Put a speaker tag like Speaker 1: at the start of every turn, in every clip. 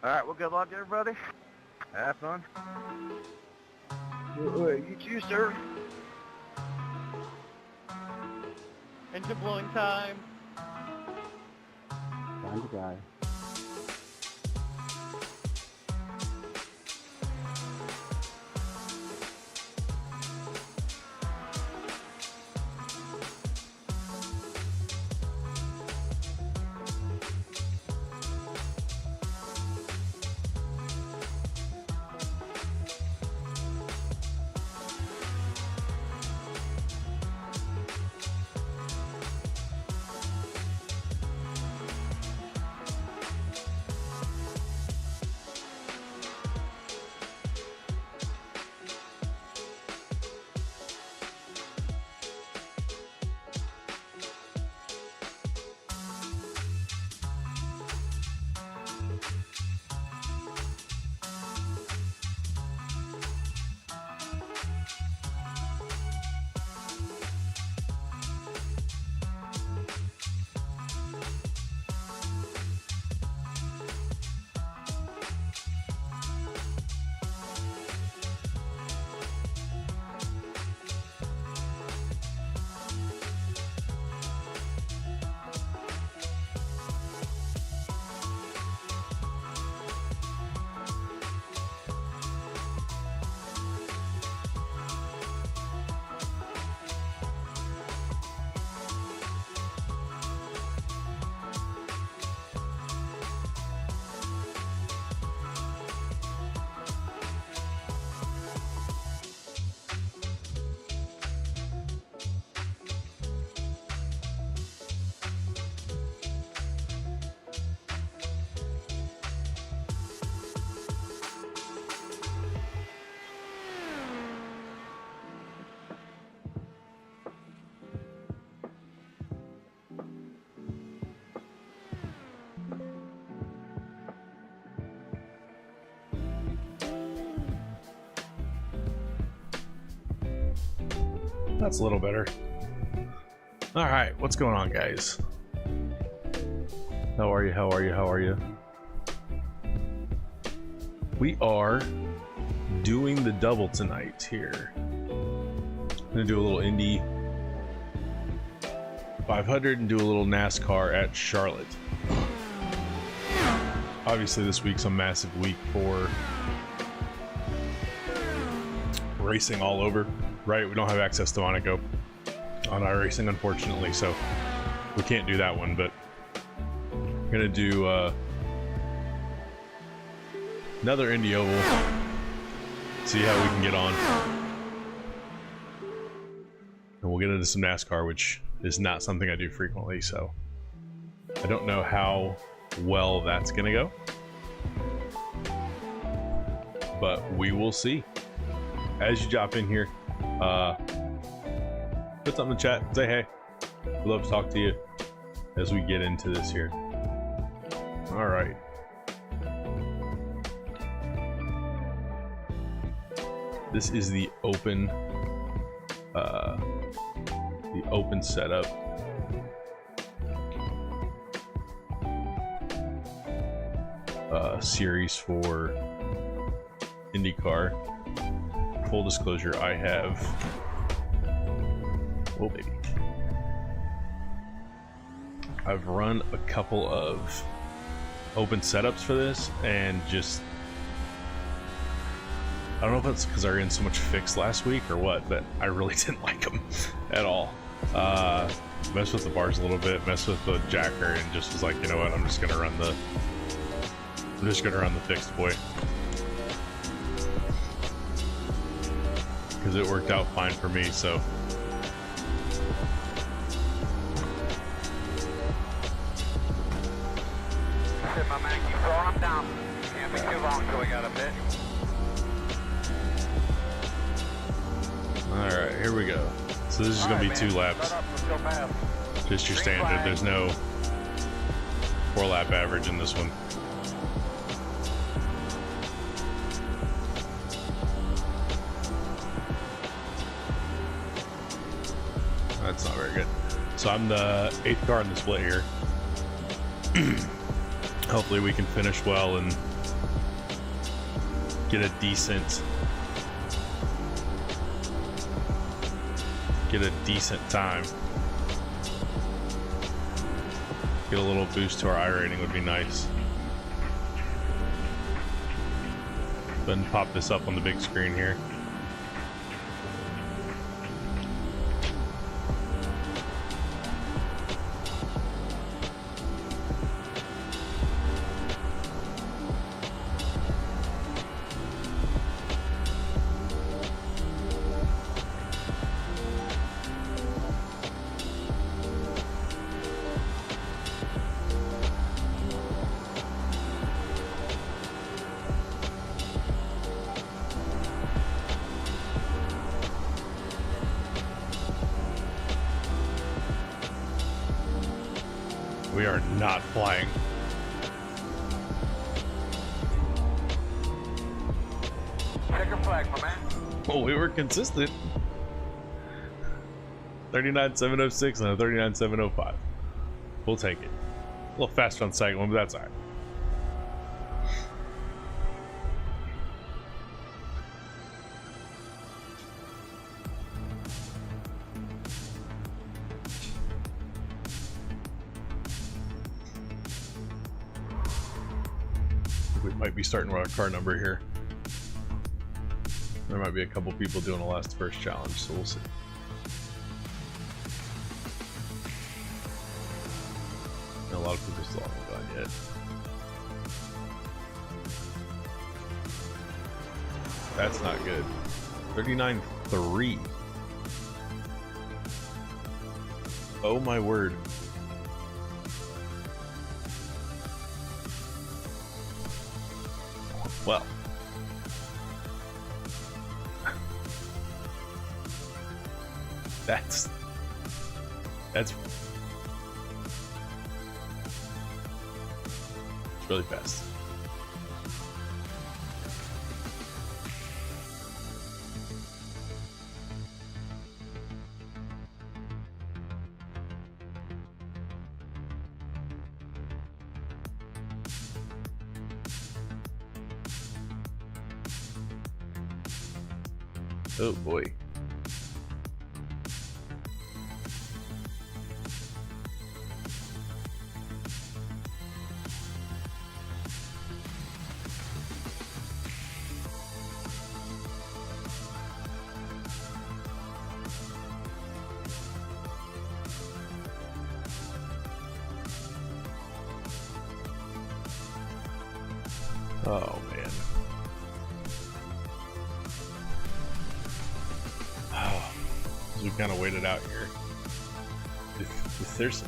Speaker 1: All right, well, good luck, everybody. Have fun. You too, sir.
Speaker 2: Engine blowing time.
Speaker 3: Time to die.
Speaker 4: That's a little better. All right, what's going on, guys? How are you? How are you? How are you? We are doing the double tonight here. I'm gonna do a little Indy 500 and do a little NASCAR at Charlotte. Obviously, this week's a massive week for racing all over, right? We don't have access to Monaco on iRacing, unfortunately, so we can't do that one, but I'm gonna do another Indy Oval, see how we can get on, and we'll get into some NASCAR, which is not something I do frequently, so I don't know how well that's gonna go, but we will see. As you drop in here, put something in the chat, say hey. We'd love to talk to you as we get into this here. All right. This is the open setup. Series for IndyCar. Full disclosure, I have, oh baby, I've run a couple of open setups for this, and just, I don't know if that's because I ran so much fixed last week or what, but I really didn't like them at all. Messed with the bars a little bit, messed with the jacker, and just was like, you know what, I'm just gonna run the fixed boy. Because it worked out fine for me, so.
Speaker 1: My man, keep throwing them down. Can't be too long till we got a bit.
Speaker 4: Alright, here we go. So this is going to be 2 laps. Just your standard. There's no 4-lap average in this one. That's not very good. So I'm the 8th car in the split here. Hopefully we can finish well and get a decent time. Get a little boost to our iRating would be nice. Then pop this up on the big screen here. We are not flying.
Speaker 1: Checker flag, my man.
Speaker 4: Well, we were consistent. 39.706 and a 39.705. We'll take it. A little faster on the second one, but that's alright. We might be starting with our car number here. There might be a couple people doing the last first challenge, so we'll see. And a lot of people still haven't gone yet. That's not good. 39.3. Oh my word. Well. That's it's really fast. Oh boy. Oh man. Oh, we kind of waited out here. If there's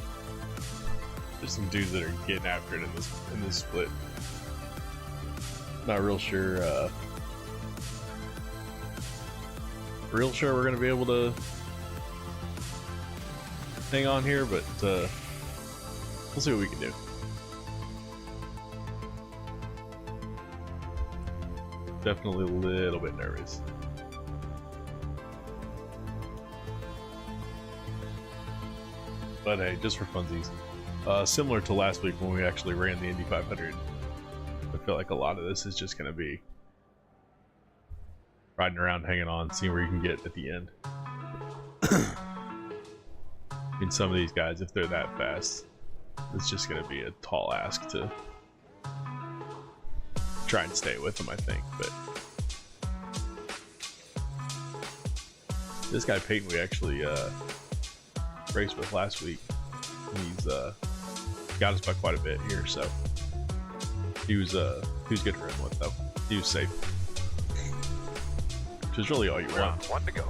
Speaker 4: some dudes that are getting after it in this split. Not real sure. We're gonna be able to hang on here, but we'll see what we can do. Definitely a little bit nervous. But hey, just for funsies. Similar to last week when we actually ran the Indy 500, I feel like a lot of this is just going to be riding around, hanging on, seeing where you can get at the end. And some of these guys, if they're that fast, it's just going to be a tall ask to try and stay with them, I think. But this guy Peyton, we actually raced with last week. He's got us by quite a bit here, so he was good to run with though. He was safe, which is really all you want.
Speaker 1: One to go.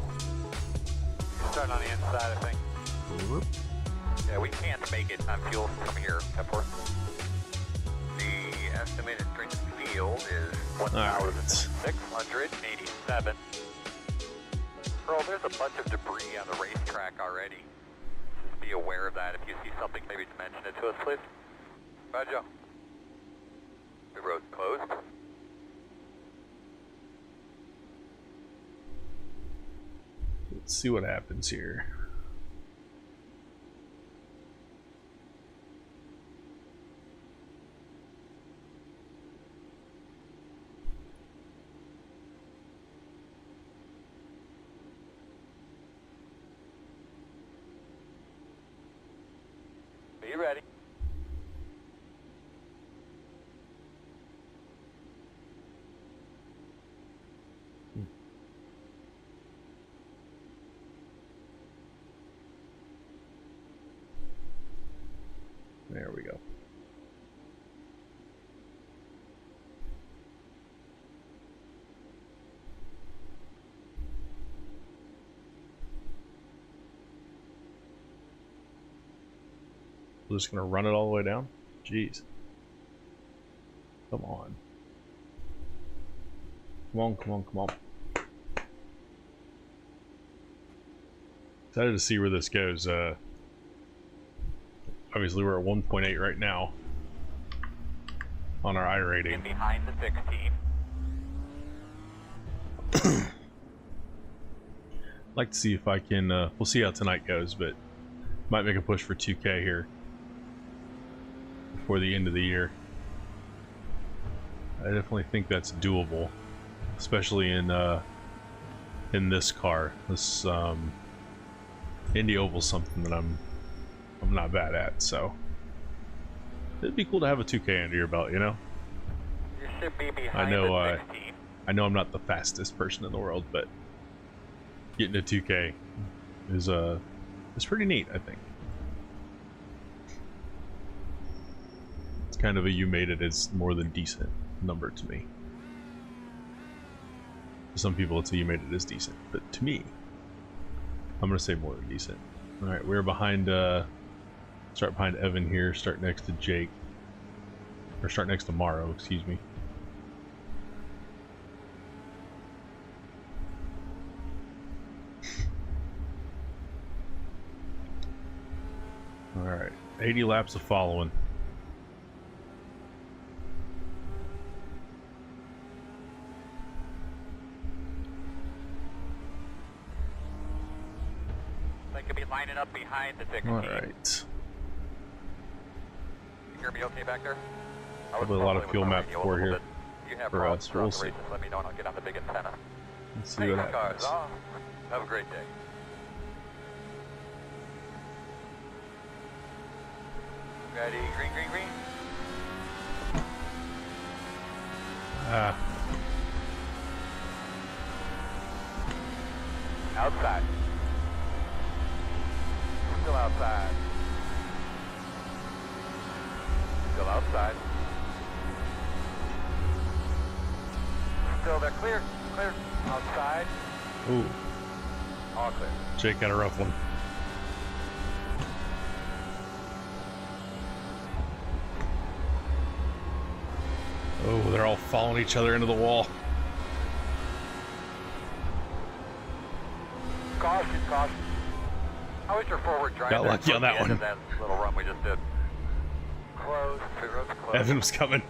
Speaker 1: Starting on the inside, I think.
Speaker 4: Whoop.
Speaker 1: Yeah, we can't make it on fuel from here, F4. The estimated strength of field is 1,687. Earl, there's a bunch of debris on the racetrack already. Just be aware of that. If you see something, maybe mention it to us, please. Roger. The road's closed.
Speaker 4: Let's see what happens here. There we go. We're just gonna run it all the way down? Jeez. Come on. Come on, come on, come on. Excited to see where this goes. Obviously we're at 1.8 right now on our iRating.
Speaker 1: In behind the 16.
Speaker 4: Like to see if I can, we'll see how tonight goes, but might make a push for 2K here before the end of the year. I definitely think that's doable, especially in this car. This Indy Oval's something that I'm not bad at, so it'd be cool to have a 2K under your belt, you know.
Speaker 1: You should be behind the 16.
Speaker 4: I know I'm not the fastest person in the world, but getting a 2K is pretty neat, I think. It's kind of a you made it is more than decent number to me. To some people it's a you made it is decent, but to me, I'm gonna say more than decent. Alright, we're behind start behind Evan here, start next to Jake. Or start next to Morrow, excuse me. Alright, 80 laps of following.
Speaker 1: They could be lining up behind the 16.
Speaker 4: Alright.
Speaker 1: You hear me okay back there?
Speaker 4: Probably a lot of fuel map for here for us. We'll see.
Speaker 1: Let me know and I'll get on the big antenna.
Speaker 4: Let's see what happens.
Speaker 1: Cars off. Have a great day. Ready, green, green, green.
Speaker 4: Ah,
Speaker 1: Outside. Still outside. Still outside. Still there. Clear. Clear. Outside.
Speaker 4: ooh,
Speaker 1: All clear.
Speaker 4: Jake got a rough one. Oh, they're all following each other into the wall.
Speaker 1: Caution, caution. How was your forward drive?
Speaker 4: Got lucky on that one.
Speaker 1: That little run we just did. Close. Pit road's closed.
Speaker 4: Evan was coming.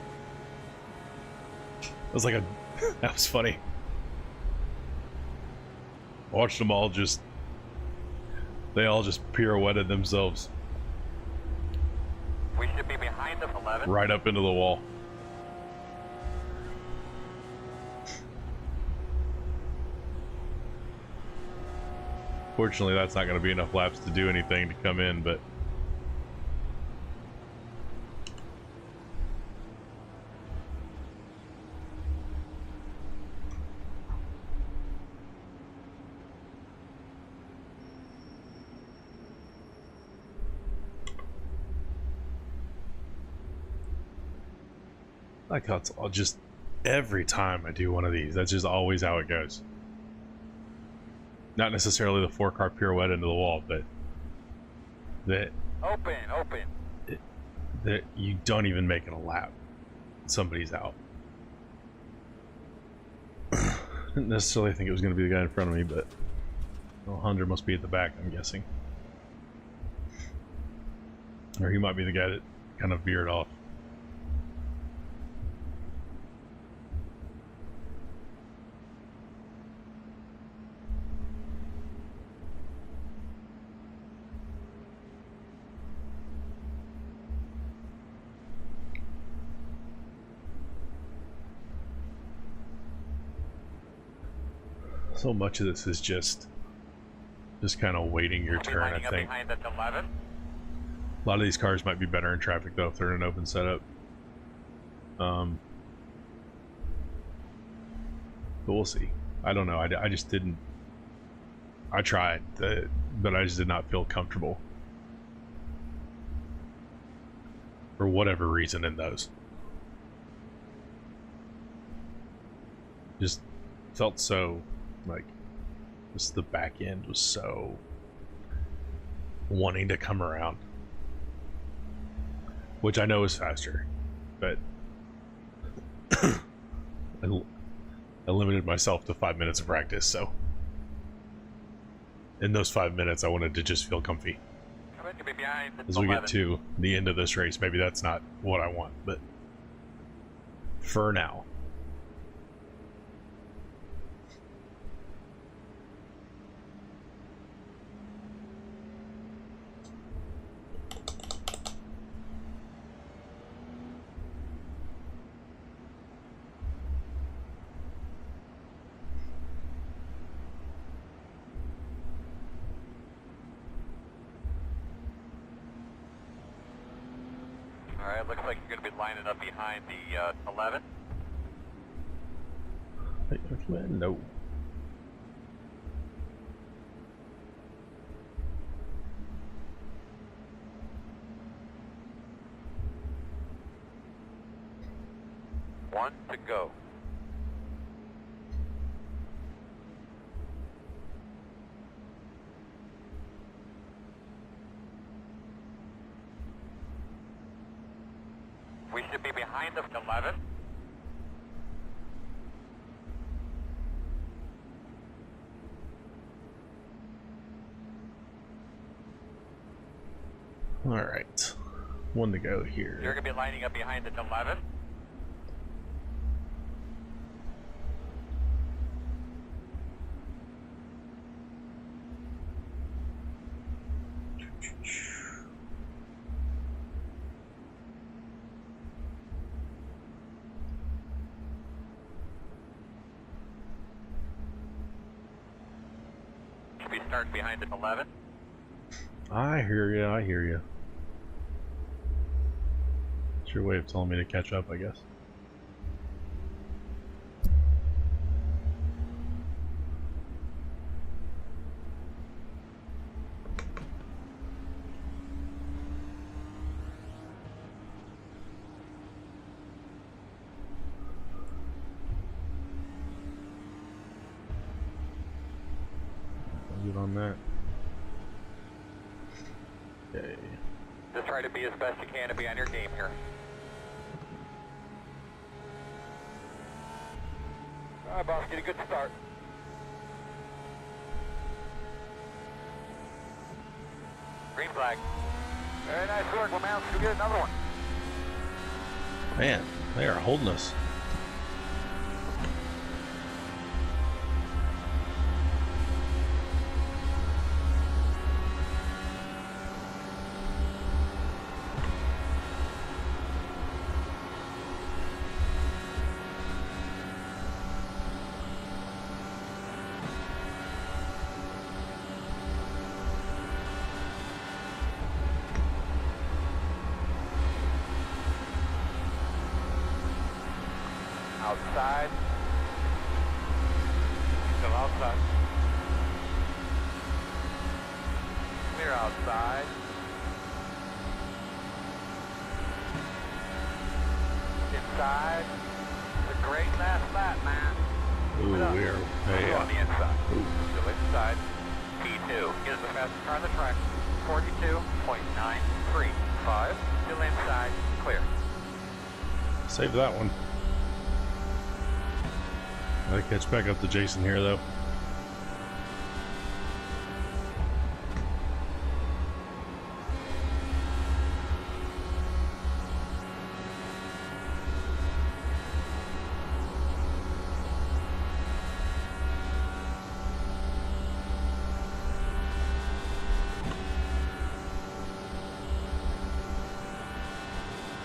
Speaker 4: It was like a... that was funny. Watched them all just... they all just pirouetted themselves
Speaker 1: We should be behind them, 11.
Speaker 4: right up into the wall. Fortunately, that's not going to be enough laps to do anything to come in, but... like how it's all just... every time I do one of these, that's just always how it goes. Not necessarily the 4-car pirouette into the wall, but that
Speaker 1: Open.
Speaker 4: that you don't even make it a lap. Somebody's out. Didn't necessarily think it was going to be the guy in front of me, but Hunter must be at the back, I'm guessing. Or he might be the guy that kind of veered off. So much of this is just kind of waiting your turn, I think.
Speaker 1: Behind that 11.
Speaker 4: A lot of these cars might be better in traffic though if they're in an open setup. But we'll see. I don't know. I just didn't. I tried, but I just did not feel comfortable for whatever reason in those. Just felt so like just the back end was so wanting to come around, which I know is faster, but I limited myself to 5 minutes of practice, so in those 5 minutes I wanted to just feel comfy. As we get to the end of this race, maybe that's not what I want, but for now.
Speaker 1: Alright, looks like you're going to be lining up behind the 11.
Speaker 4: No.
Speaker 1: One to go. We should be behind the 11.
Speaker 4: All right, one to go here.
Speaker 1: You're going to be lining up behind the 11. Should be starting behind the 11.
Speaker 4: I hear you. I hear you. It's your way of telling me to catch up, I guess. Good on that. Okay.
Speaker 1: Just try to be as best you can to be on your game here. Alright, boss, get a good start. Green flag. Very nice work, LeMounts. Go get another one.
Speaker 4: Man, they are holding us.
Speaker 1: Outside. Still outside. Clear outside. Inside. It's a great last lap, man.
Speaker 4: Ooh, we're way
Speaker 1: on
Speaker 4: up.
Speaker 1: the inside.
Speaker 4: Ooh.
Speaker 1: Still inside. P2 is the fastest car on the track. 42.935. Still inside. Clear.
Speaker 4: Save that one. Gotta catch back up to Jason here, though.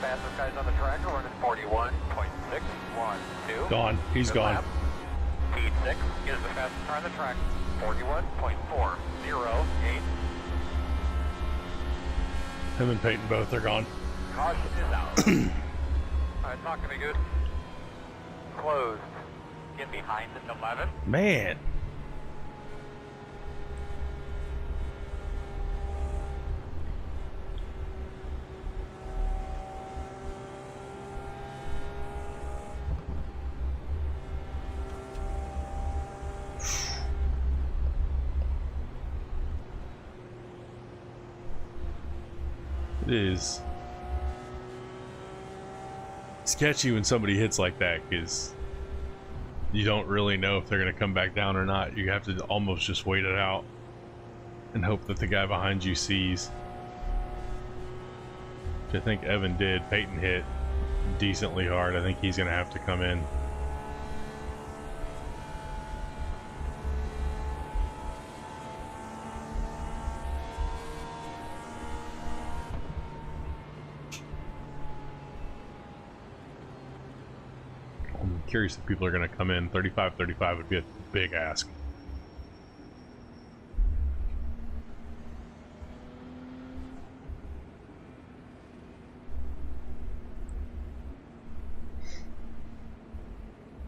Speaker 1: Fastest guys on the track are running 41.612.
Speaker 4: Gone. He's
Speaker 1: Good
Speaker 4: gone.
Speaker 1: lap. P6 is the fastest car on the track. 41.408.
Speaker 4: Him and Peyton both are gone.
Speaker 1: Caution is out. Alright, it's not going to be good. Closed. Get behind the 11.
Speaker 4: Man. It is sketchy when somebody hits like that, because you don't really know if they're going to come back down or not. You have to almost just wait it out and hope that the guy behind you sees. Which I think Evan did. Peyton hit decently hard. I think he's going to have to come in. I'm curious if people are going to come in. 35-35 would be a big ask.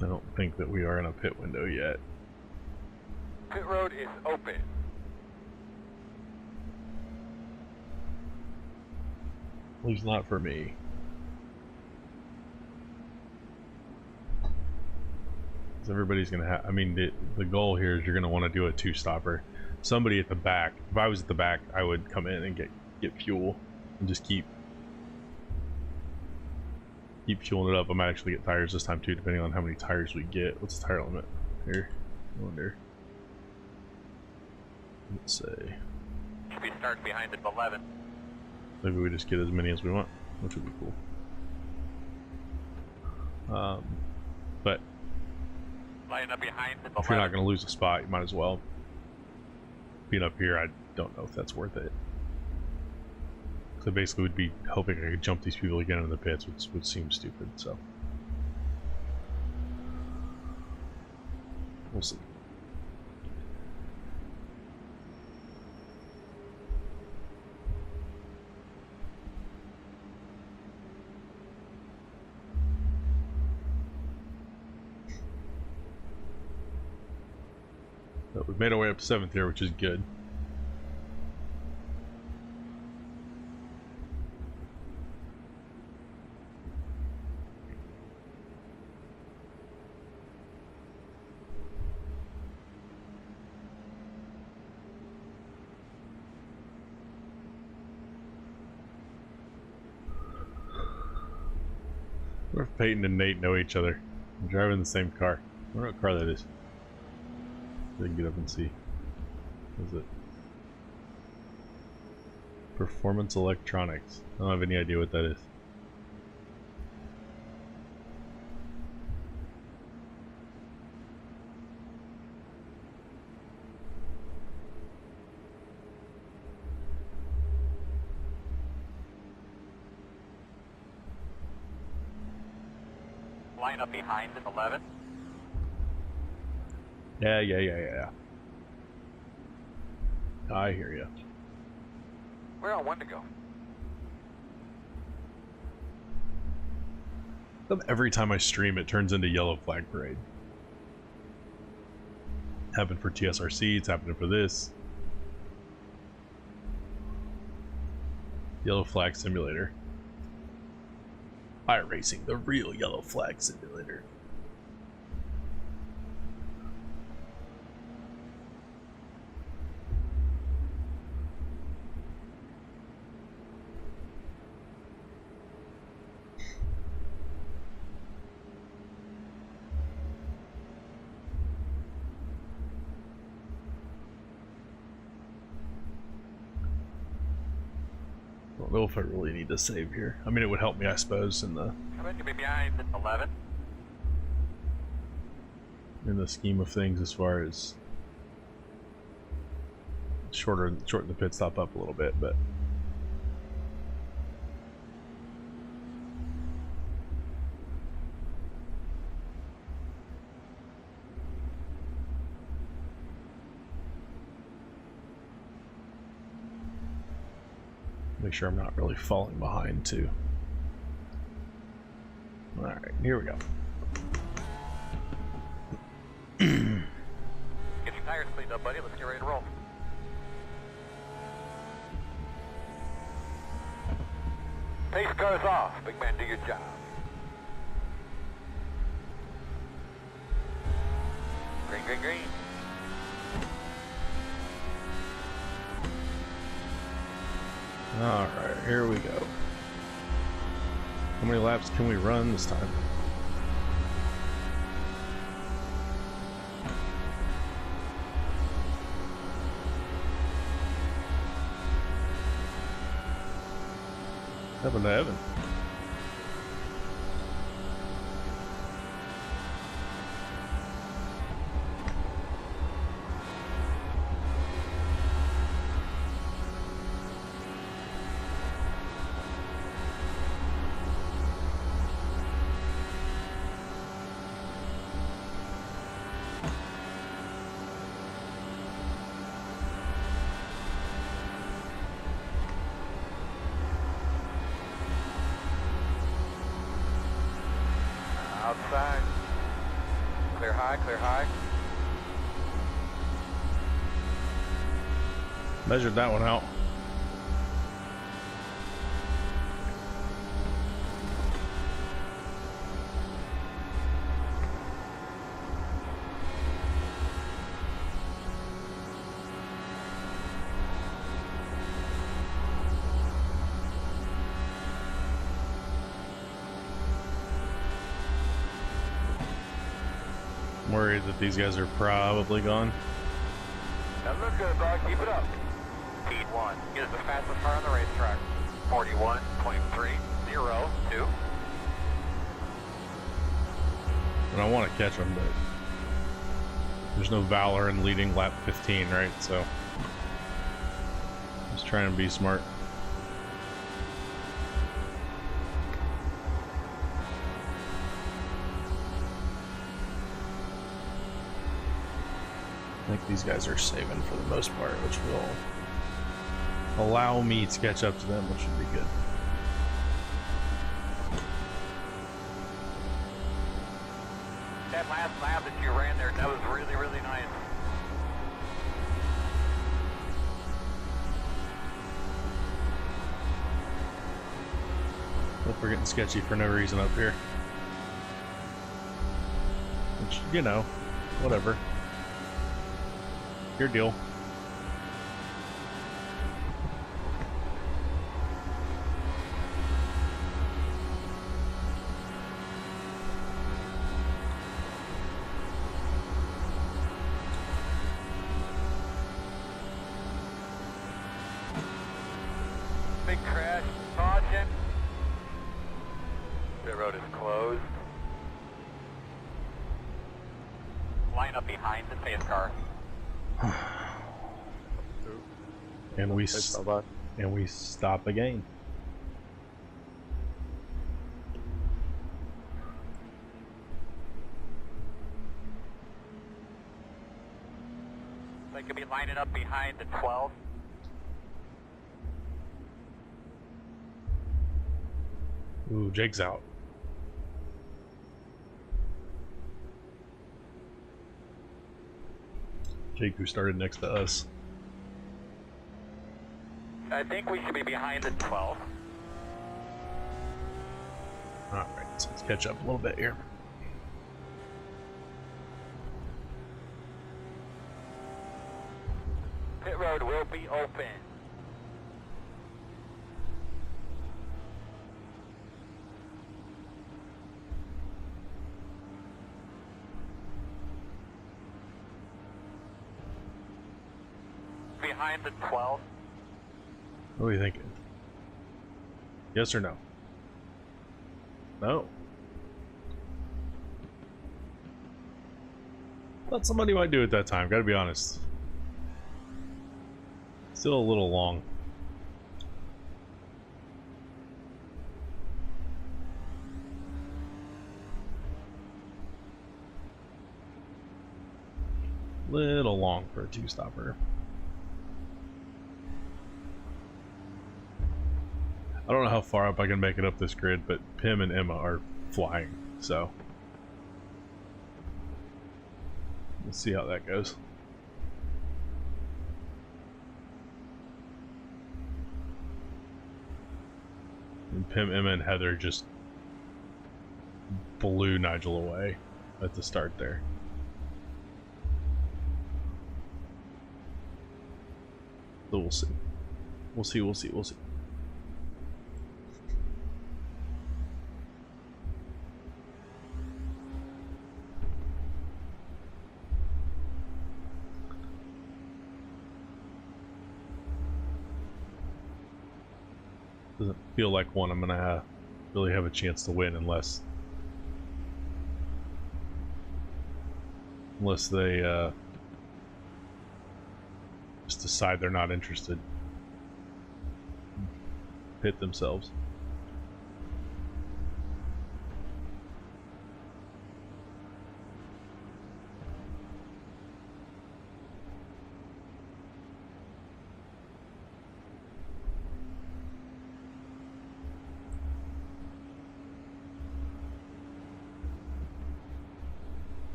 Speaker 4: I don't think that we are in a pit window yet.
Speaker 1: Pit road is open.
Speaker 4: At least not for me. Everybody's gonna have, I mean, the goal here is you're gonna want to do a two-stopper. Somebody at the back, if I was at the back, I would come in and get fuel and just keep fueling it up. I might actually get tires this time too, depending on how many tires we get. What's the tire limit here? I wonder. Let's say.
Speaker 1: Should be starting behind at 11.
Speaker 4: Maybe we just get as many as we want, which would be cool. But
Speaker 1: Line up behind at 11.
Speaker 4: if you're not going to lose a spot, you might as well. Being up here, I don't know if that's worth it. So basically would be hoping I could jump these people again in the pits, which would seem stupid, so. We'll see. But we've made our way up to 7th here, which is good. I wonder if Peyton and Nate know each other. They're driving the same car. I wonder what car that is. I can get up and see. What is it? Performance Electronics. I don't have any idea what that is.
Speaker 1: Line up behind at 11.
Speaker 4: Yeah. I hear you.
Speaker 1: We're on one to go.
Speaker 4: Every time I stream, it turns into Yellow Flag Parade. Happened for TSRC, it's happening for this. Yellow Flag Simulator. iRacing, the real Yellow Flag Simulator. I don't know if I really need to save here. I mean, it would help me, I suppose, in the
Speaker 1: Coming to be behind at 11.
Speaker 4: scheme of things, as far as shorten the pit stop up a little bit, but make sure I'm not really falling behind too. Alright, here we go.
Speaker 1: Get your tires cleaned up, buddy. Let's get ready to roll. Pace car's off. Big man, do your job. Green, green, green.
Speaker 4: Alright, here we go. How many laps can we run this time? What happened to Evan?
Speaker 1: Outside. Clear high, clear high.
Speaker 4: Measured that one out. I'm worried that these guys are probably gone.
Speaker 1: That looks good, dog. Keep it up. Speed 1 is the fastest car on the racetrack. 41.302.
Speaker 4: And I want to catch them, but there's no valor in leading lap 15, right? So just trying to be smart. I think these guys are saving for the most part, which will allow me to catch up to them, which should be good.
Speaker 1: That last lap that you ran there, that was really, really nice.
Speaker 4: Hope we're getting sketchy for no reason up here. Which, you know, whatever. Your deal.
Speaker 1: Big crash. Caution. The road is closed. Line up behind the pace car.
Speaker 4: And we stop again.
Speaker 1: They could be lining up behind the 12.
Speaker 4: Ooh, Jake's out. Jake, who started next to us.
Speaker 1: I think we should be behind the 12.
Speaker 4: Alright, so let's catch up a little bit here.
Speaker 1: Pit road will be open. Behind the 12.
Speaker 4: What are you thinking? Yes or no? No. Thought somebody might do it that time, gotta be honest. Still a little long. Little long for a two-stopper. I don't know how far up I can make it up this grid, but Pim and Emma are flying, so let's see how that goes. And Pim, Emma, and Heather just blew Nigel away at the start there. So we'll see. We'll see. Doesn't feel like one I'm gonna really have a chance to win unless they just decide they're not interested. Hit themselves.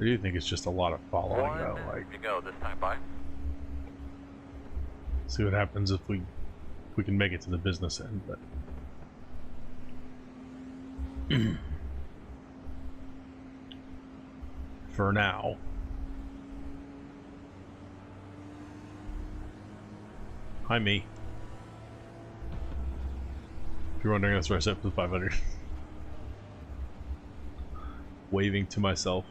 Speaker 4: Or do you think it's just a lot of following though? Like,
Speaker 1: you go this time, bye.
Speaker 4: see what happens if we can make it to the business end, but for now. Hi, me. If you're wondering, that's where I set for the 500. Waving to myself.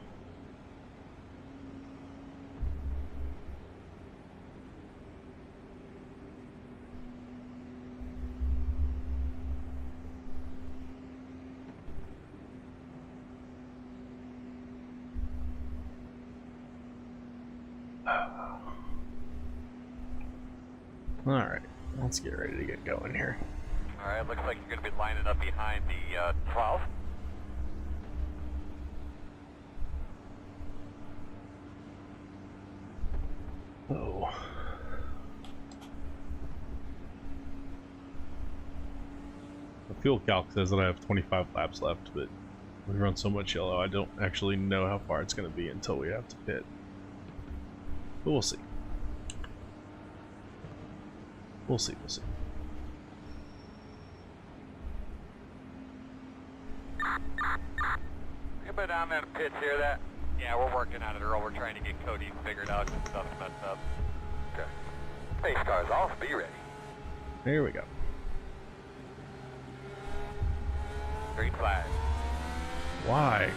Speaker 4: Alright, let's get ready to get going here.
Speaker 1: Alright, looks like you're going to be lining up behind the 12.
Speaker 4: Oh. The fuel calc says that I have 25 laps left, but we run so much yellow, I don't actually know how far it's going to be until we have to pit. But we'll see. We'll see, we'll see.
Speaker 1: Anybody down there in the pits hear that? Yeah, we're working on it, Earl. We're trying to get Cody figured out and stuff's messed up. Okay. Pace car's off. Be ready.
Speaker 4: Here we go.
Speaker 1: Green flag.
Speaker 4: Why?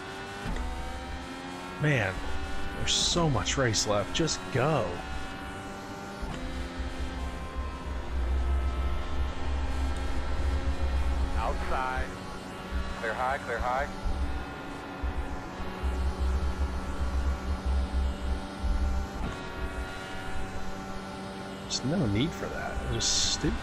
Speaker 4: Man, there's so much race left. Just go.
Speaker 1: Outside. Clear high, clear high.
Speaker 4: There's no need for that. It's just stupid.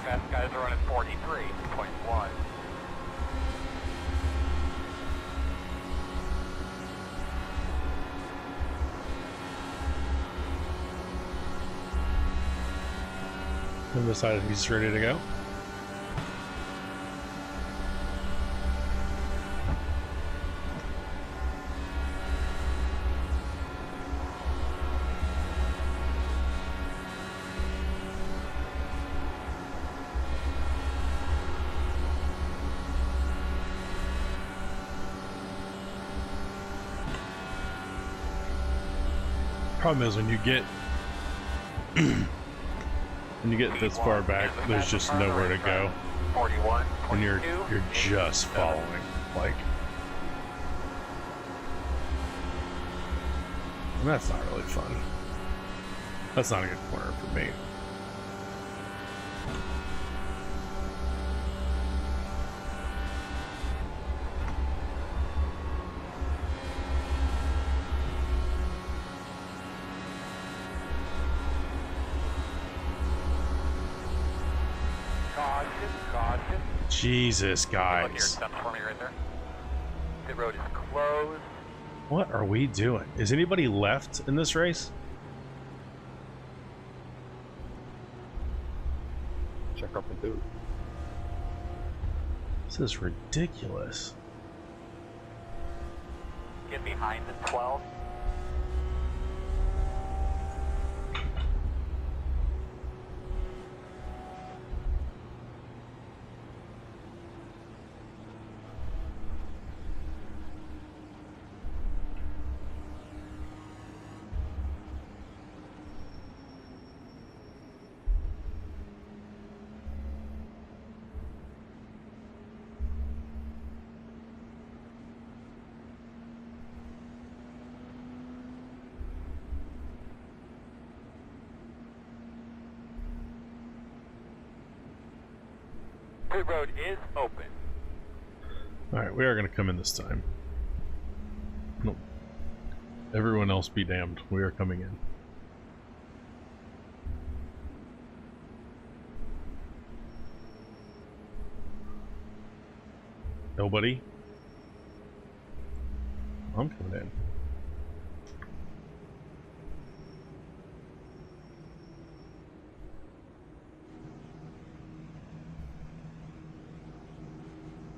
Speaker 1: Fast guys are running 43.1.
Speaker 4: And decided he's ready to go. Problem is when you get this far back, there's just nowhere to go.
Speaker 1: 41,
Speaker 4: And you're
Speaker 1: 22,
Speaker 4: just following. Like, and that's not really fun. That's not a good corner for me.
Speaker 1: Caution.
Speaker 4: Jesus,
Speaker 1: Look here,
Speaker 4: guys.
Speaker 1: step for me right there. Pit road is closed.
Speaker 4: What are we doing? Is anybody left in this race?
Speaker 2: Check up and do.
Speaker 4: This is ridiculous.
Speaker 1: Get behind the 12. Pit road is open.
Speaker 4: Alright, we are going to come in this time. Nope. Everyone else be damned. We are coming in. Nobody? I'm coming in.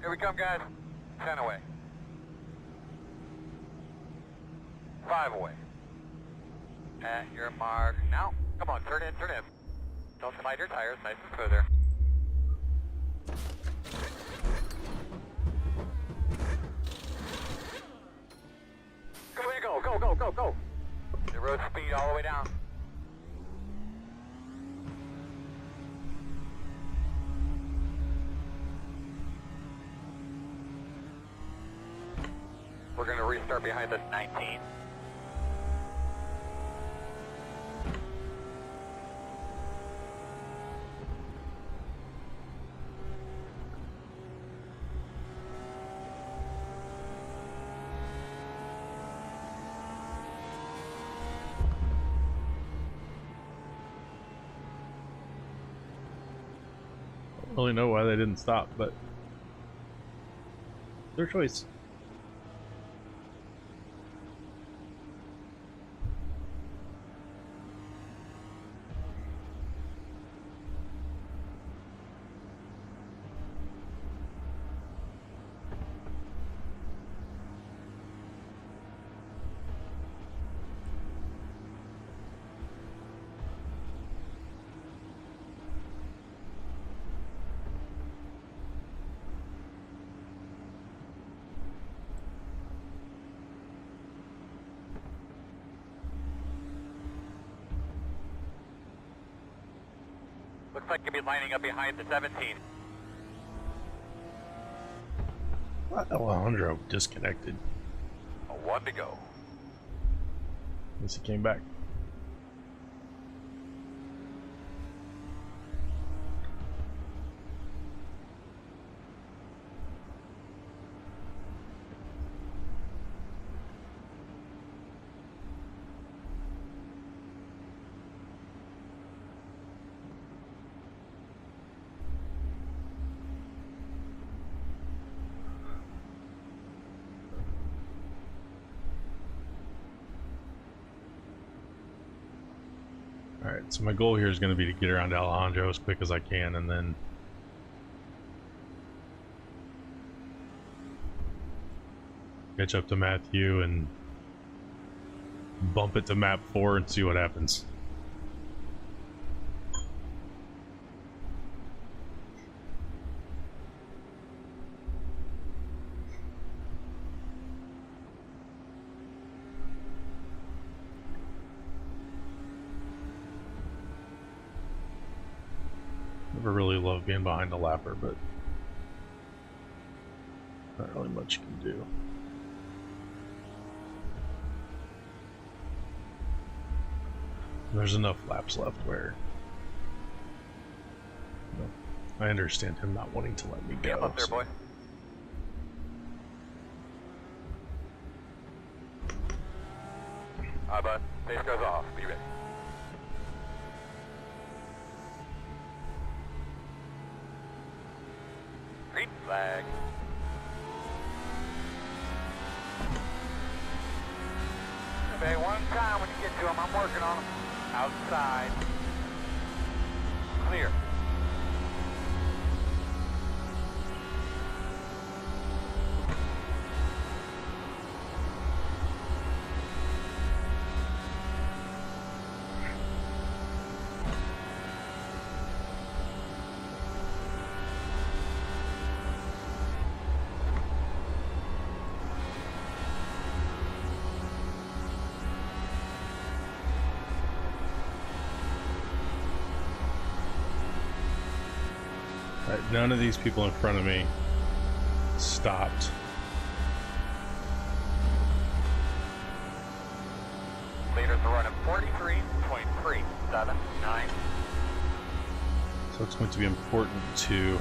Speaker 1: Here we come, guys. 10 away. 5 away. At your mark. Now, come on, turn in, turn in. Don't slide your tires, nice and smooth there. Go, go, go, go, go. The road speed all the way down. We're going to restart behind this 19.
Speaker 4: I don't really know why they didn't stop, but their choice.
Speaker 1: Looks like you'll be lining up behind the 17.
Speaker 4: Alejandro disconnected.
Speaker 1: 1 to go.
Speaker 4: At least he came back. Alright, so my goal here is going to be to get around Alejandro as quick as I can and then catch up to Matthew and bump it to map 4 and see what happens. Never really love being behind a lapper, but not really much you can do. There's enough laps left where I understand him not wanting to let me go.
Speaker 1: Get up there,
Speaker 4: so.
Speaker 1: boy. Alright, bud. Base goes off. Be ready. Green flag. Okay, one time when you get to them, I'm working on them. Outside. Clear.
Speaker 4: Alright, none of these people in front of me stopped.
Speaker 1: Leaders are running 43.379.
Speaker 4: So it's going to be important to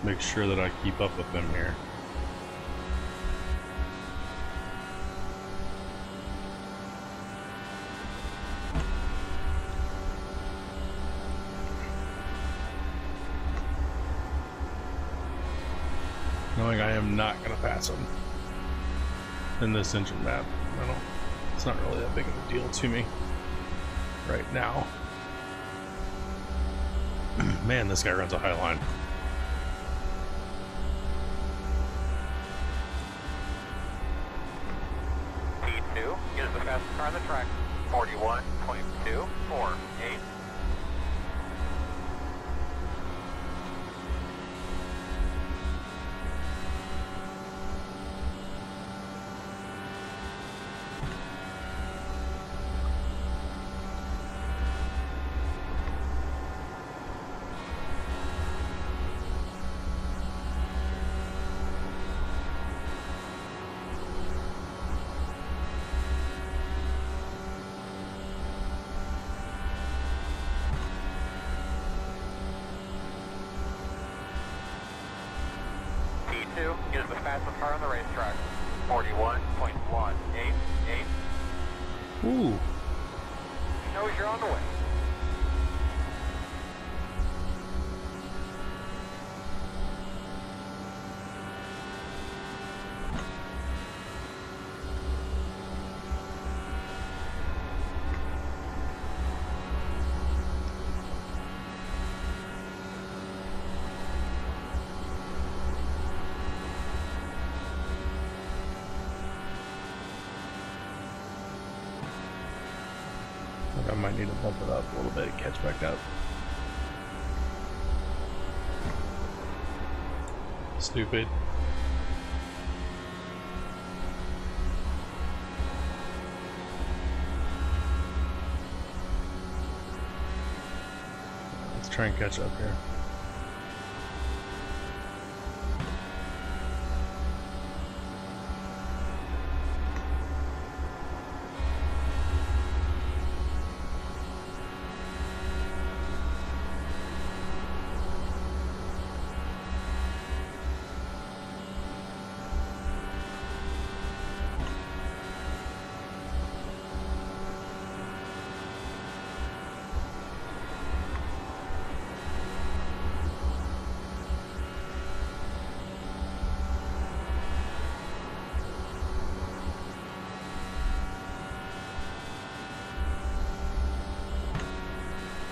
Speaker 4: make sure that I keep up with them here. Knowing I am not going to pass them in this engine map. It's not really that big of a deal to me right now. Man, this guy runs a high line.
Speaker 1: P2 is the fastest car on the track. 41.248. Is the fastest car on the racetrack. 41.188.
Speaker 4: Ooh.
Speaker 1: Knows you're on the way.
Speaker 4: I might need to bump it up a little bit and catch back up. Stupid. Let's try and catch up here.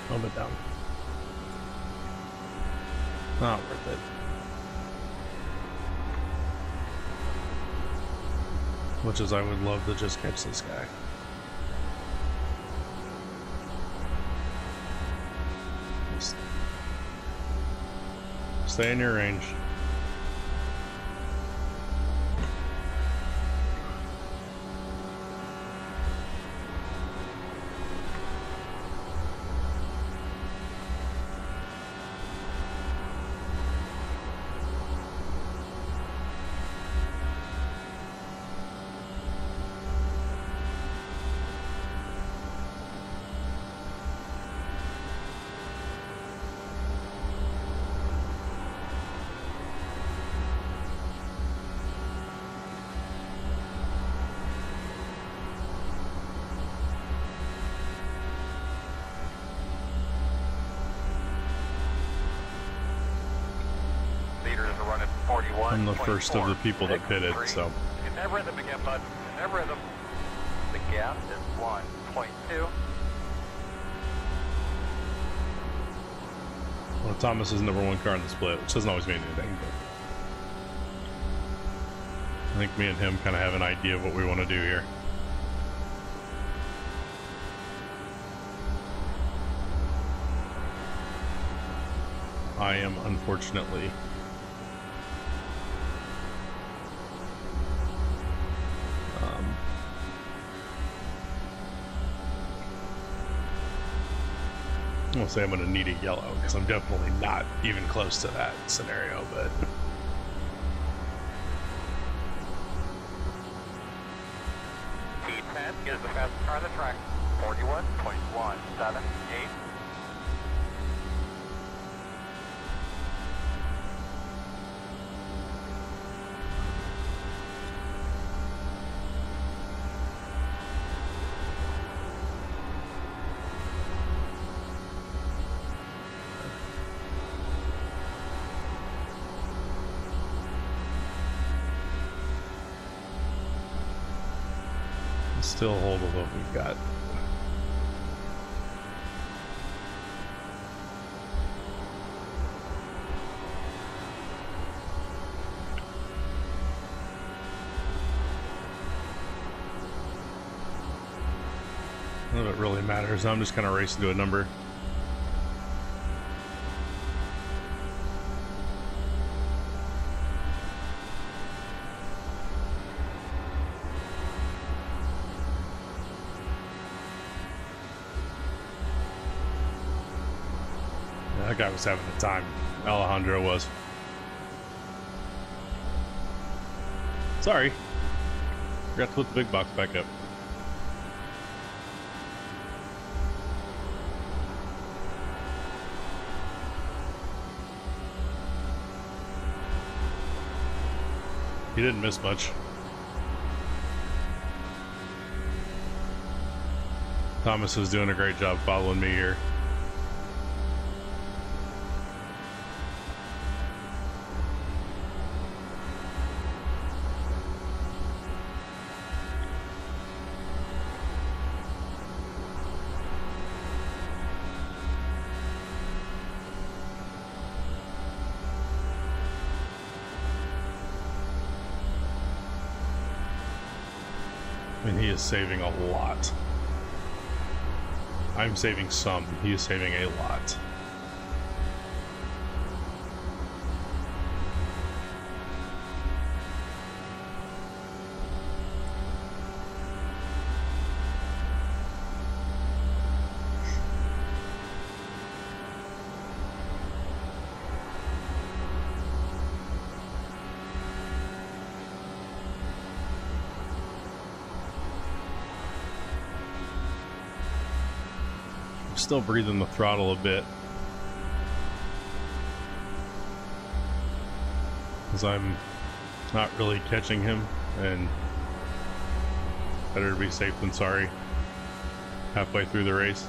Speaker 4: Bump it down. Not worth it. Much as I would love to just catch this guy. Just stay in your range. I'm the first of the people that pitted, so.
Speaker 1: You never hit the begin button. You never hit them. The gap is 1.2.
Speaker 4: Well, Thomas is number one car in the split, which doesn't always mean anything, but I think me and him kind of have an idea of what we want to do here. I am unfortunately I won't say I'm going to need a yellow, because I'm definitely not even close to that scenario, but
Speaker 1: P10 is the fastest car on the track. 41.178.
Speaker 4: still hold with what we've got. None of it really matters. I'm just kind of racing to a number. That guy was having a time. Alejandro was. Sorry. Forgot to put the big box back up. He didn't miss much. Thomas is doing a great job following me here. I mean, he is saving a lot. I'm saving some. He is saving a lot. Still breathing the throttle a bit because I'm not really catching him, and better to be safe than sorry halfway through the race.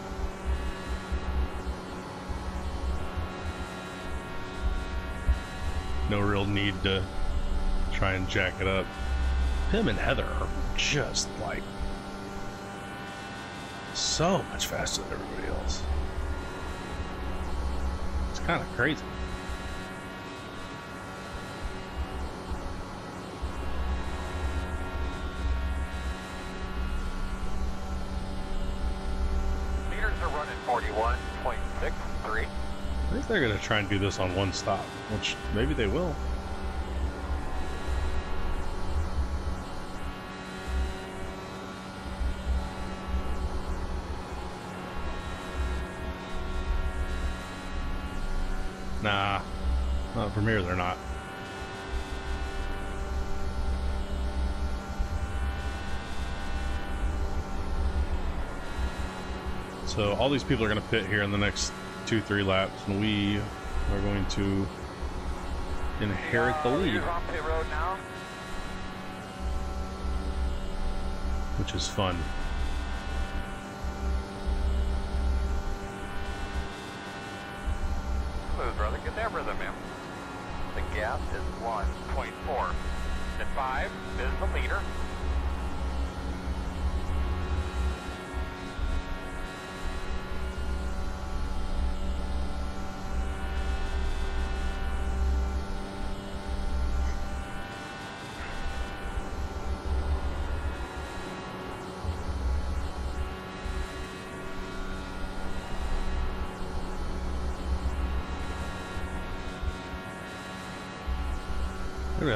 Speaker 4: No real need to try and jack it up. Him and Heather are just like so much faster than everybody else. It's kind of crazy.
Speaker 1: Meters are running 41.63.
Speaker 4: I think they're going to try and do this on one stop, which maybe they will. Nah, from here they're not. So all these people are going to pit here in the next 2-3 laps, and we are going to inherit the lead, which is fun.
Speaker 1: Brother, get that rhythm in. The gap is 1.4. At 5 is the leader.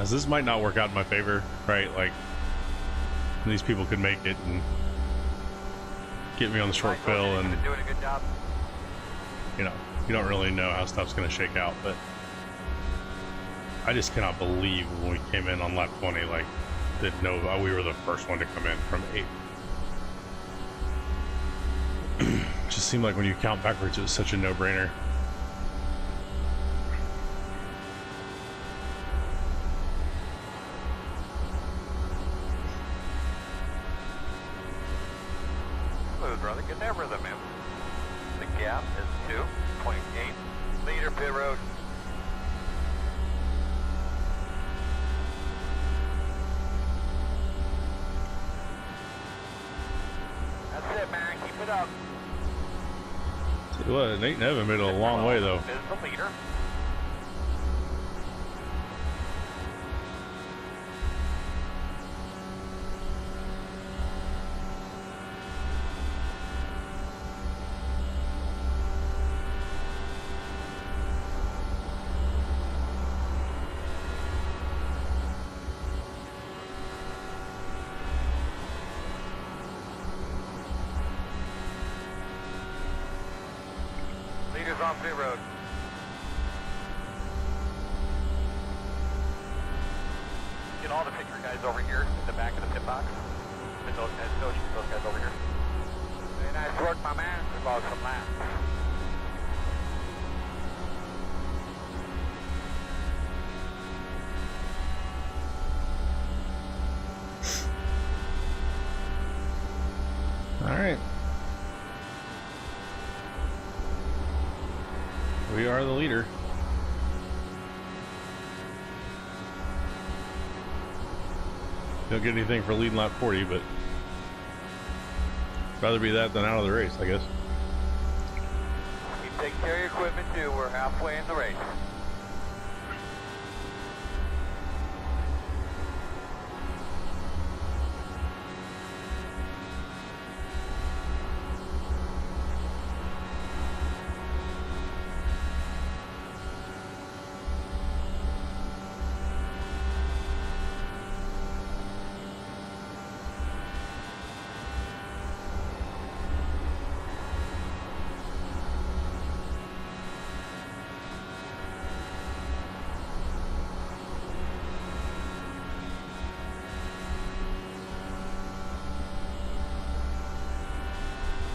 Speaker 4: This might not work out in my favor, right? Like, these people could make it and get me on the short fill, and
Speaker 1: doing a good job.
Speaker 4: You know, you don't really know how stuff's going to shake out, but I just cannot believe when we came in on lap 20, like, didn't know we were the first one to come in from 8. Just seemed like when you count backwards, it was such a no-brainer.
Speaker 1: Brother, get that rhythm in. The gap is 2.8. Leader pit road. it up.
Speaker 4: Tell you what, Nate and Evan made it a long way though.
Speaker 1: Is the leader. Leader's on pit road. Get all the picture guys over here in the back of the pit box. And those guys over here. Very nice work, my man. We lost some laps.
Speaker 4: All right. We are the leader. Don't get anything for leading lap 40, but rather be that than out of the race, I guess.
Speaker 1: Keep taking care of your equipment too. We're halfway in the race.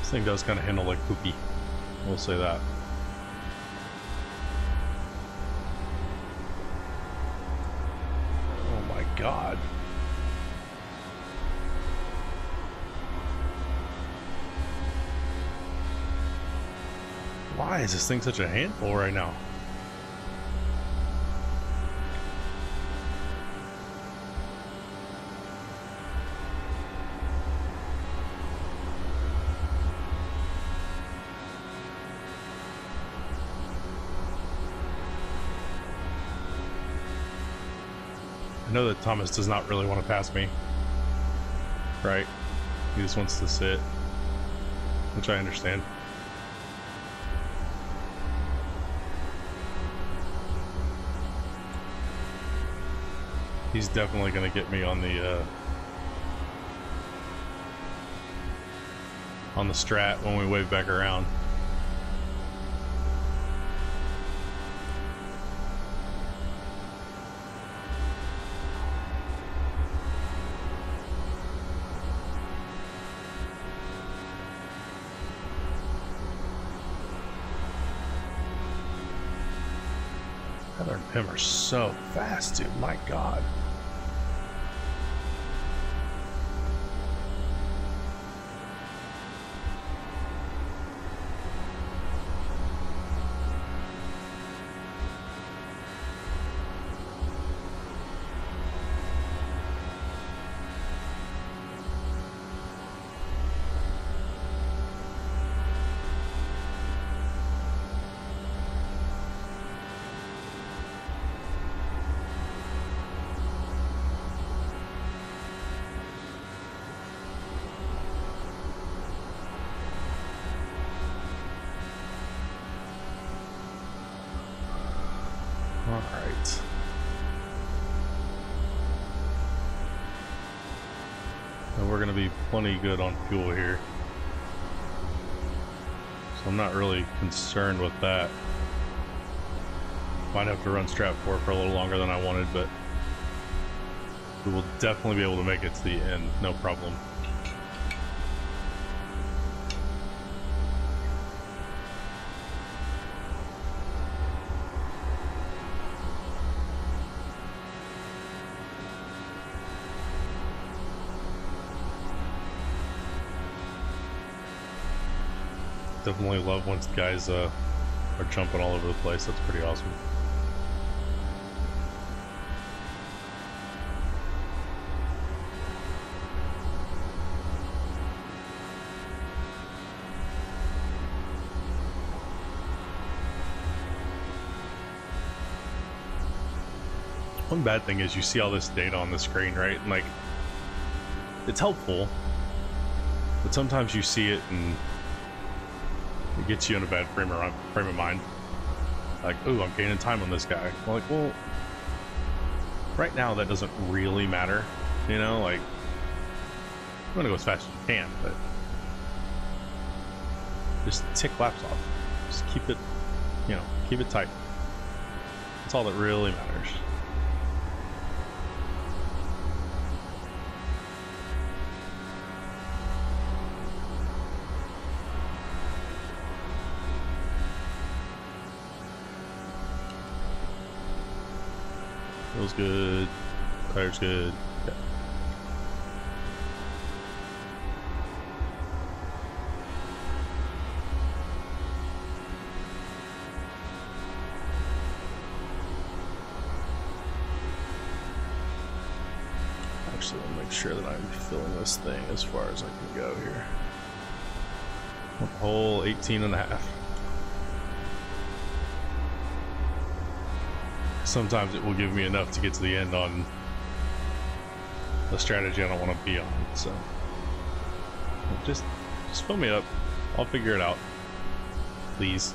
Speaker 4: This thing does kind of handle like poopy. We'll say that. Oh my god. Why is this thing such a handful right now? I know that Thomas does not really want to pass me. Right? He just wants to sit. Which I understand. He's definitely going to get me on the strat when we wave back around. Heather and Pim are so fast, dude. My god. Alright. And we're going to be plenty good on fuel here. So I'm not really concerned with that. Might have to run strap 4 for a little longer than I wanted, but we will definitely be able to make it to the end, no problem. Definitely love once guys are jumping all over the place. That's pretty awesome. One bad thing is you see all this data on the screen, right? And like, it's helpful, but sometimes you see it and it gets you in a bad frame of mind. Like, ooh, I'm gaining time on this guy. I'm like, well, right now that doesn't really matter, you know? Like, you want to go as fast as you can, but just tick laps off. Just keep it, you know, keep it tight. That's all that really matters. Feels good. Tire's good. Okay. Actually, I'll make sure that I'm filling this thing as far as I can go here. A whole 18 and a half. Sometimes it will give me enough to get to the end on a strategy I don't want to be on, so just fill me up. I'll figure it out, please.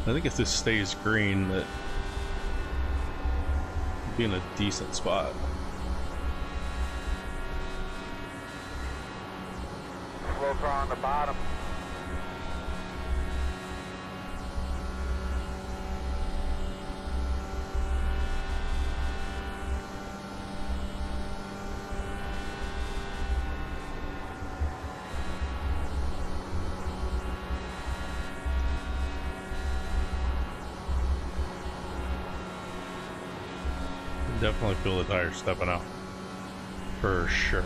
Speaker 4: I think if this stays green, that would be in a decent spot.
Speaker 1: Slow car on the bottom.
Speaker 4: Definitely feel the tires stepping out, for sure.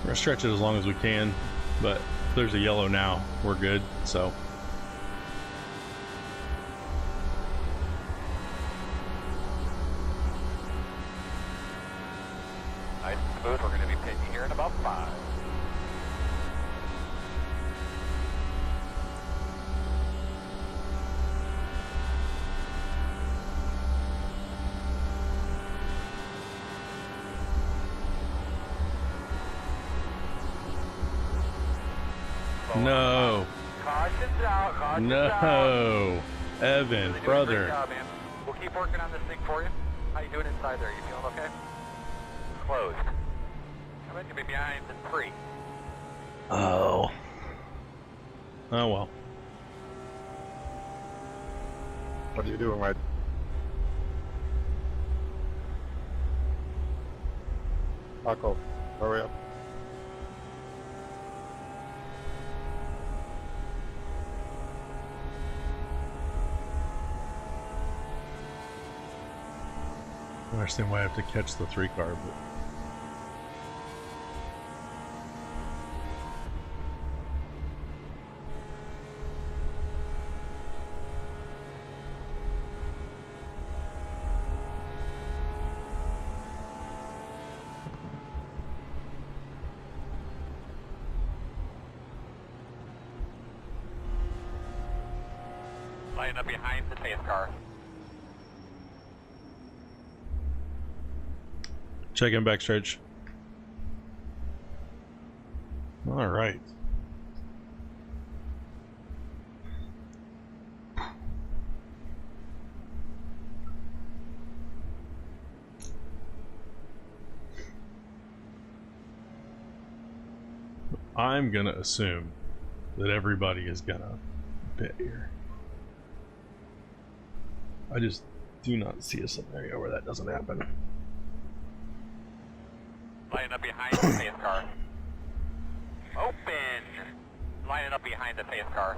Speaker 4: We're gonna stretch it as long as we can, but if there's a yellow now, we're good, so.
Speaker 1: Nice and smooth. We're going to be pitching here in about 5.
Speaker 4: No.
Speaker 1: Caution's out. Caution's out.
Speaker 4: No. Evan,
Speaker 1: Really doing a great
Speaker 4: brother.
Speaker 1: job, man. We'll keep working on this thing for you. How you doing inside there? You feeling okay? Closed. How about you be behind in 3?
Speaker 4: Oh. Oh well.
Speaker 2: What are you doing, Red? Paco, hurry up.
Speaker 4: I understand why I have to catch the 3 car, but
Speaker 1: Line up behind the pace car.
Speaker 4: check in backstretch. All right. I'm gonna assume that everybody is gonna pit here. do not see a scenario where that doesn't happen.
Speaker 1: Lining up behind the pace car. Open! Lining up behind the pace car.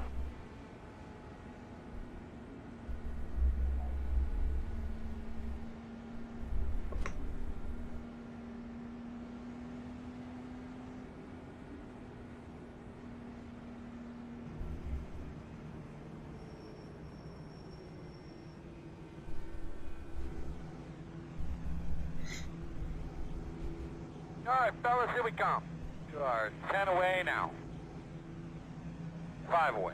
Speaker 1: Alright, fellas, here we come. You are 10 away now. 5 away.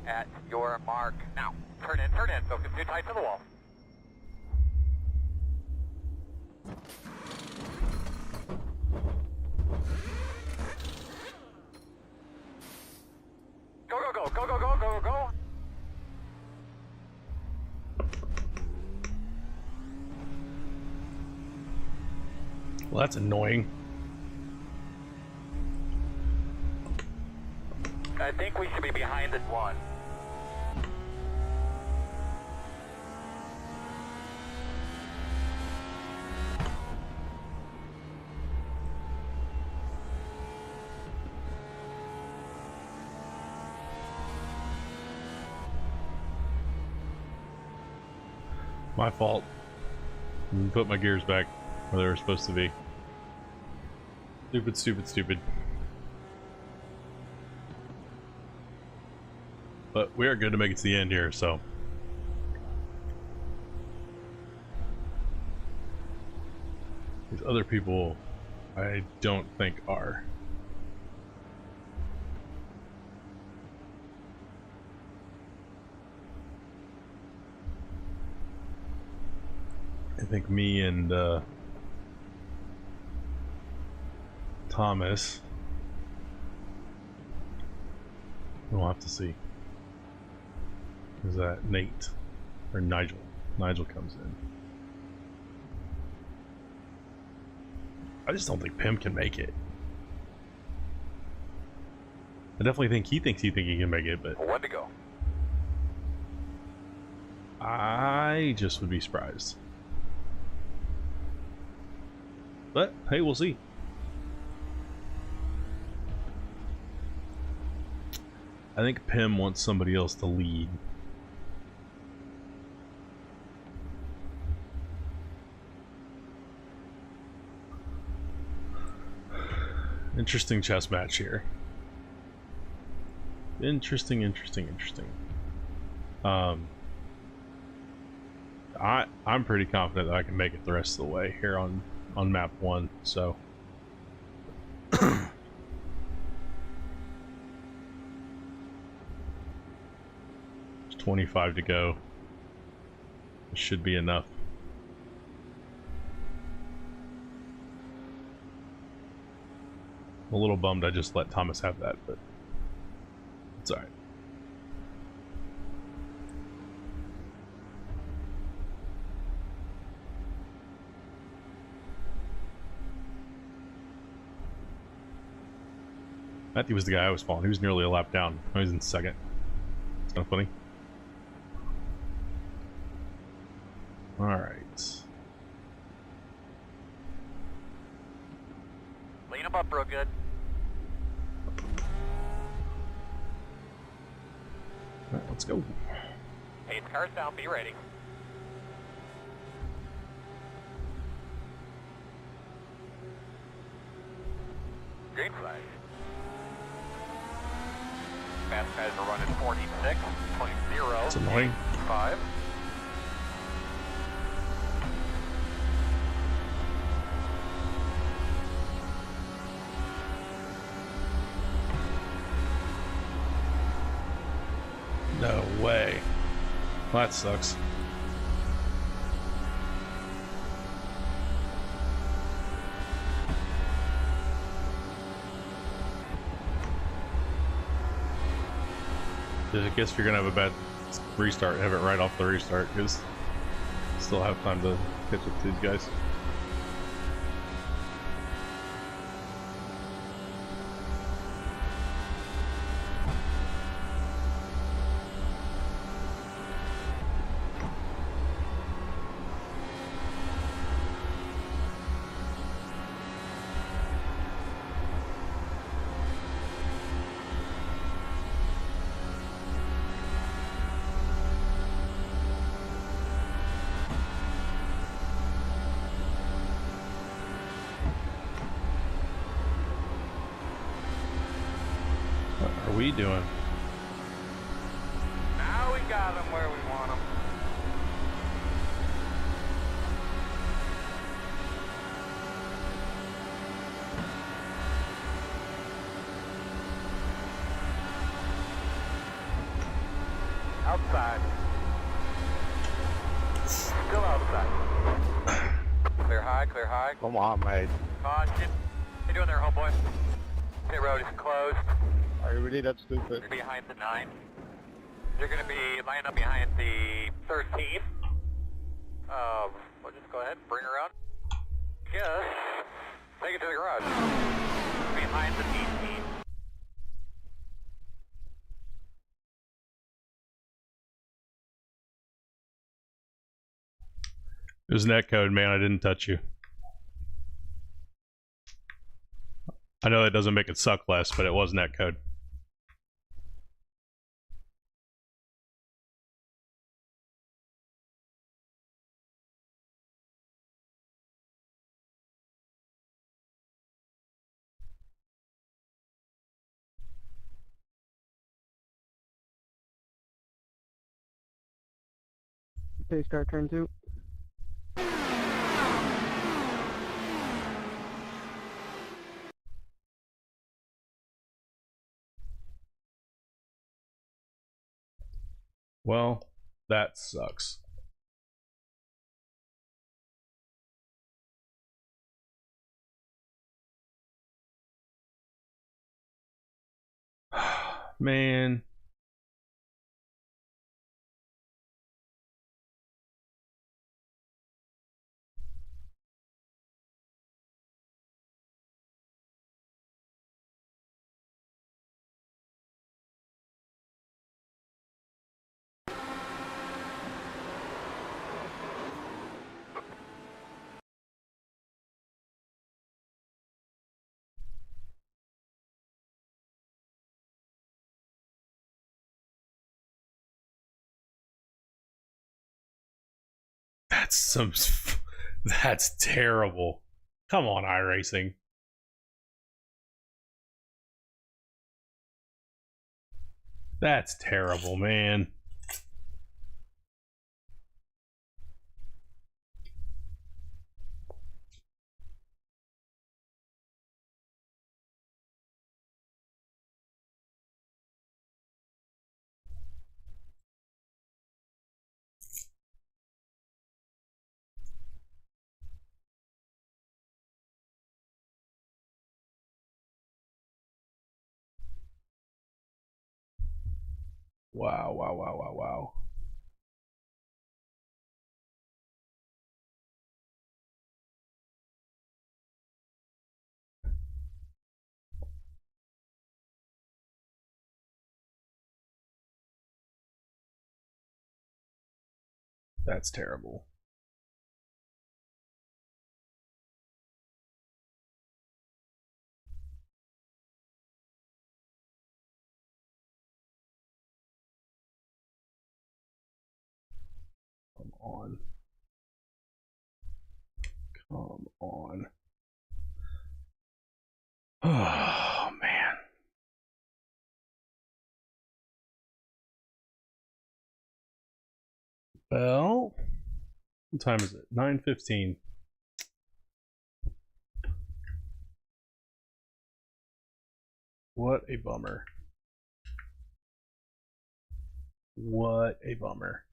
Speaker 1: At your mark. Now, turn in, focus too tight to the wall. Go, go, go, go, go, go, go, go.
Speaker 4: Well, that's annoying.
Speaker 1: I think we should be behind this one.
Speaker 4: My fault. Put my gears back where they were supposed to be. Stupid, stupid, stupid. But we are good to make it to the end here, so. These other people, I don't think are. I think me and Thomas, we'll have to see. Is that Nate or Nigel? Nigel comes in. I just don't think Pim can make it. I definitely think he thinks he can make it, but
Speaker 1: When to go?
Speaker 4: I just would be surprised. But hey, we'll see. I think Pim wants somebody else to lead. Interesting chess match here. Interesting. I'm pretty confident that I can make it the rest of the way here on map 1, so. 25 to go. This should be enough. I'm a little bummed I just let Thomas have that, but it's alright. Matthew was the guy I was following. He was nearly a lap down. I was in second. It's kind of funny. Alright.
Speaker 1: Lean him up real good.
Speaker 4: Alright, let's go.
Speaker 1: Pace car's down, be ready. Green flag. Fast guys are running 46.0.
Speaker 4: That's annoying.
Speaker 1: 5.
Speaker 4: No way. Well, that sucks. I guess you're gonna have a bad restart, have it right off the restart, because still have time to catch up to these guys. he doing?
Speaker 1: Now we got him where we want him. Outside. Still outside. Clear high, clear high.
Speaker 2: Come on, mate.
Speaker 1: Caution. How you doing there, homeboy? Pit road is closed.
Speaker 2: Are you really that stupid?
Speaker 1: You're behind the 9. You're going to be lined up behind the 13. We'll just go ahead and bring her around. Yes. Take it to the garage. Behind the 18.
Speaker 4: It was netcode, man. I didn't touch you. I know that doesn't make it suck less, but it was netcode.
Speaker 3: Pace car turn 2.
Speaker 4: Well, that sucks. Man. That's some. That's terrible. Come on, iRacing. That's terrible, man. Wow, wow, wow, wow, wow. That's terrible. Come on. Come on. Oh, man. Well, what time is it? 9:15. What a bummer. What a bummer.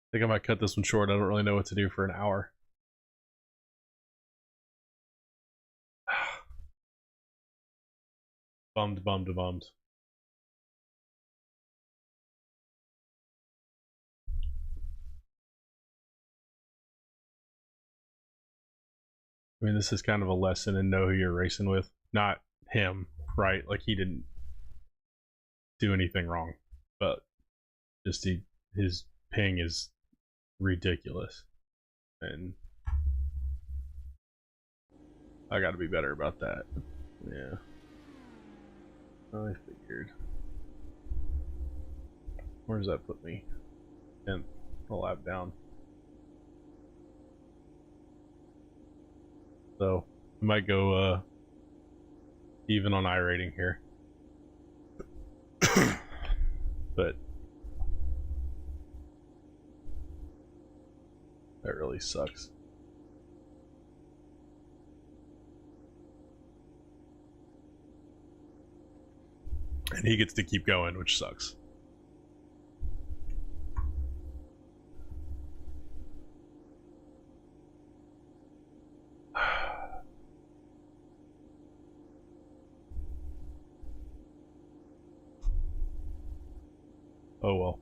Speaker 4: I think I might cut this one short. I don't really know what to do for an hour. Bummed, bummed, bummed. I mean, this is kind of a lesson in know who you're racing with. Not him, right? Like, he didn't do anything wrong, but just his ping is ridiculous, and I got to be better about that. Yeah, I figured. Where does that put me? 10th, a lap down. So I might go even on iRating here. But that really sucks. And he gets to keep going, which sucks. Oh well.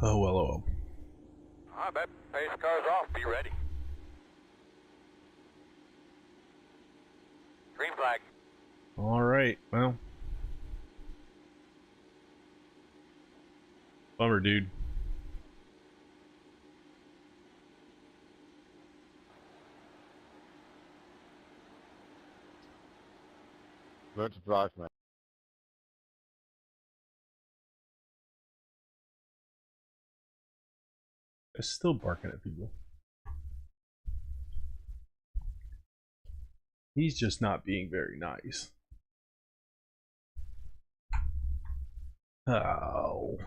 Speaker 4: Oh well, oh well.
Speaker 1: I bet pace car's off. Be ready. Green flag.
Speaker 4: All right, well. Bummer, dude.
Speaker 2: Learn to drive, man.
Speaker 4: It's still barking at people. He's just not being very nice. Oh.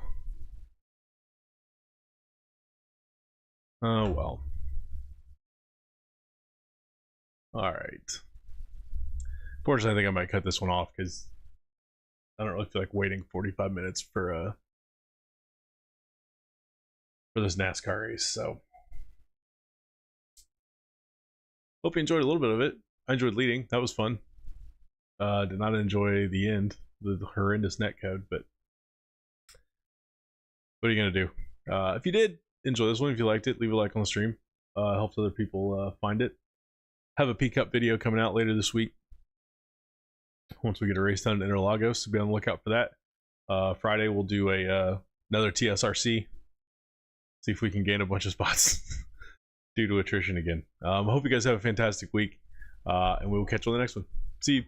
Speaker 4: Oh well. Alright. Fortunately, I think I might cut this one off because I don't really feel like waiting 45 minutes for this NASCAR race, so. Hope you enjoyed a little bit of it. I enjoyed leading. That was fun. Did not enjoy the end, the horrendous netcode, but what are you going to do? If you did enjoy this one, if you liked it, leave a like on the stream. Helps other people find it. Have a P-Cup video coming out later this week. Once we get a race done in Interlagos, so be on the lookout for that. Friday we'll do another TSRC. See if we can gain a bunch of spots due to attrition again. I hope you guys have a fantastic week, and we will catch you on the next one. See you.